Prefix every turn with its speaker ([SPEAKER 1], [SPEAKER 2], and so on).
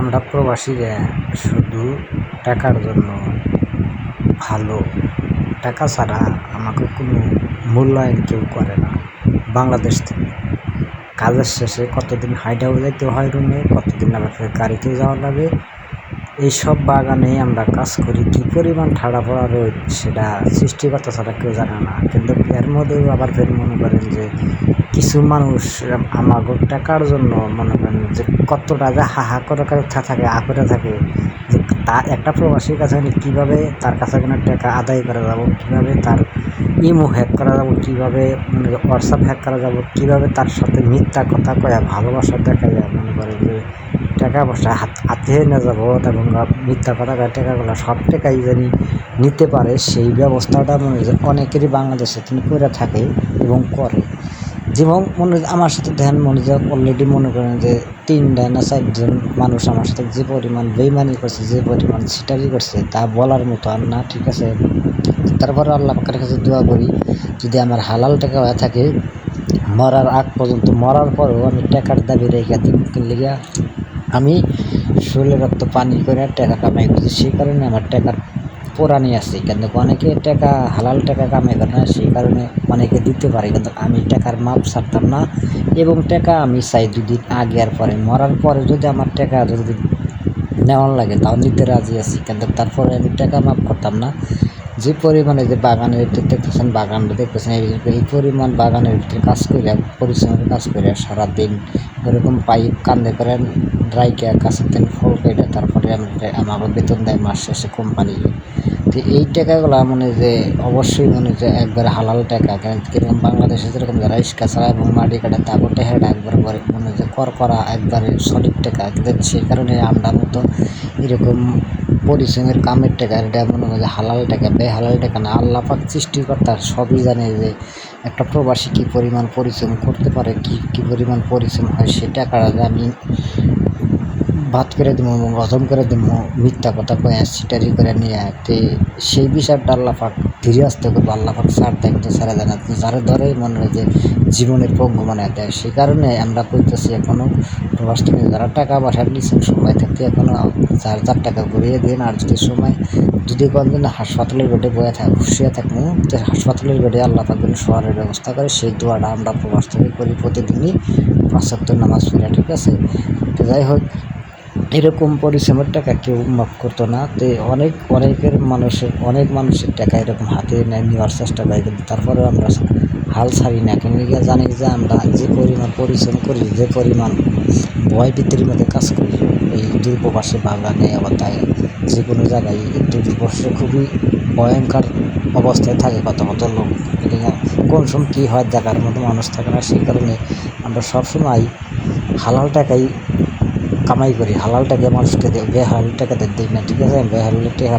[SPEAKER 1] আমরা প্রবাসীরা শুধু টাকার জন্য ভালো, টাকা ছাড়া আমাকে কোনো মূল্যায়ন কেউ করে না। বাংলাদেশ থেকে কাজের শেষে কতদিন হাইটাও যাইতে হয় রুমে, কতদিন আবার ফের গাড়িতে যাওয়া লাগে। এইসব বাগানে আমরা কাজ করি, কী পরিমাণ ঠাড়া পড়া রোদ সেটা সৃষ্টিকর্তা ছাড়া কেউ জানে না। কিন্তু এর মধ্যেও আবার ফের মনে করেন যে কিছু মানুষ আমাগো টাকার জন্য মনে করেন যে কতটা যে হাহা করে থাকে করে থাকে যে একটা প্রবাসীর কাছে কীভাবে তার কাছে কোনো টাকা আদায় করা যাব, কীভাবে তার ইমো হ্যাক করা যাব, কীভাবে হোয়াটসঅ্যাপ হ্যাক করা যাব, কীভাবে তার সাথে মিথ্যা কথা কয়া ভালোবাসা দেখাইয়া মনে করে যে টাকা পয়সা হাতে নিয়ে যাবো এবং মিথ্যা কথা কয়া টাকাগুলো সব টাকাই জানি নিতে পারে, সেই ব্যবস্থাটা মনে হয় অনেকেরই বাংলাদেশে তিনি করে থাকে এবং করে। যেমন মনে আমার সাথে ধ্যান মনে যে অলরেডি মনে করেন যে 3টা না 4জন মানুষ আমার সাথে যে পরিমাণ বেইমানি করছে, যে পরিমাণ ছিটারি করছে তা বলার মতো আর না। ঠিক আছে, তারপরে আল্লাহ পাকের কাছে দোয়া করি যদি আমার হালাল টাকা হয়ে থাকে মরার আগ পর্যন্ত, মরার পরেও আমি টাকার দাবি রেখে দিই লিগা আমি শরীরে রক্ত পানি করে টাকা কামাই করছি, সেই কারণে আমার টাকার পোড়ানি আছে। কিন্তু অনেকে টাকা হালাল টাকা কামাই করে না, সেই কারণে অনেকে দিতে পারে, কিন্তু আমি টাকার মাপ ছাড়তাম না। এবং টাকা আমি চাই 2 দিন আগে আর পরে, মরার পরে যদি আমার টাকা যদি নেওয়ার লাগে তাও নিতে রাজি আছি, কিন্তু তারপরে আমি টাকা মাপ করতাম না। যে পরিমাণে যে বাগানের ভিতরে দেখতেছেন, বাগানটা দেখতেছেন, এই পরিমাণ বাগানের ভিতরে কাজ করে পরিশ্রমের কাজ করে সারাদিন ওরকম পাইপ কান্দে করে ড্রাইকে কাছের দিন ফল কেটে তারপরে আমাকে বেতন দেয় মাস শেষে কোম্পানি। তো এই টাকাগুলো মনে যে অবশ্যই মনে যে একবারে হালাল টাকা, কিরকম বাংলাদেশে যেরকম যারা রিক্সা চালায় এবং মাটি কাটে তারপর টাকাটা একবার করে মনে যে করা একবারে সঠিক টাকা, কিন্তু সেই কারণে আমরা মতো এরকম পরিশ্রমের কামের টাকা এটা মনে হয় যে হালাল টাকা, বেহালাল টাকা না। আল্লাহ পাক সৃষ্টিকর্তার সবই জানে যে একটা প্রবাসী কী পরিমাণ পরিশ্রম করতে পারে, কী পরিমাণ পরিশ্রম হয়, সে টাকাটা আমি ভাত করে দেবো, হজম করে দেবো, মিথ্যা কথা কয়ে সিটারি করে নিয়ে তে সেই বিষয়টা আল্লাহ পাক ধীরে আসতে করবো। আল্লাহ পাক ছাড় দেয় কিন্তু ছেড়ে দেয় না, যারা ধরে মনে হয় যে জীবনের পঙ্গু মানে দেয়। সেই কারণে আমরা কইতেছি এখনও প্রবাস থেকে যারা টাকা পয়সা নিচ্ছেন সময় থাকতে এখনও যার টাকা ঘুরিয়ে দিন। আর যদি সময় যদি কোনদিন হাসপাতালের বেডে শুয়ে থাকবো তো হাসপাতালের বেডে আল্লাহ পাক যেন শহরের ব্যবস্থা করে, সেই দোয়াটা আমরা প্রবাস থেকে করি প্রতিদিনই 5 ওয়াক্ত নামাজ পড়ে। ঠিক আছে, তো যাই হোক এরকম পরিশ্রমের টাকা কেউ মাফ করতো না। তো অনেক মানুষের টাকা এরকম হাতে নেওয়ার চেষ্টা করে, কিন্তু তারপরেও আমরা হাল ছাড়ি না। কেন জানি যে আমরা যে পরিমাণ পরিশ্রম করি, যে পরিমাণ ভয় ভীতির মধ্যে কাজ করি এই দূরপ্রবাসে বাগানে অবস্থায় যে কোনো জায়গায়, দূরপ্রবাসে খুবই ভয়ঙ্কর অবস্থায় থাকে কত লোক। কোন সময় কী হয় দেখার মতো মানুষ থাকে না। সেই কারণে আমরা সবসময় হালাল টাকাই কামাই করি, হালাল টাকা মানুষকে দেয়, বেহালাল টাকাতে দিই না। ঠিক আছে, বেহালাল টাকা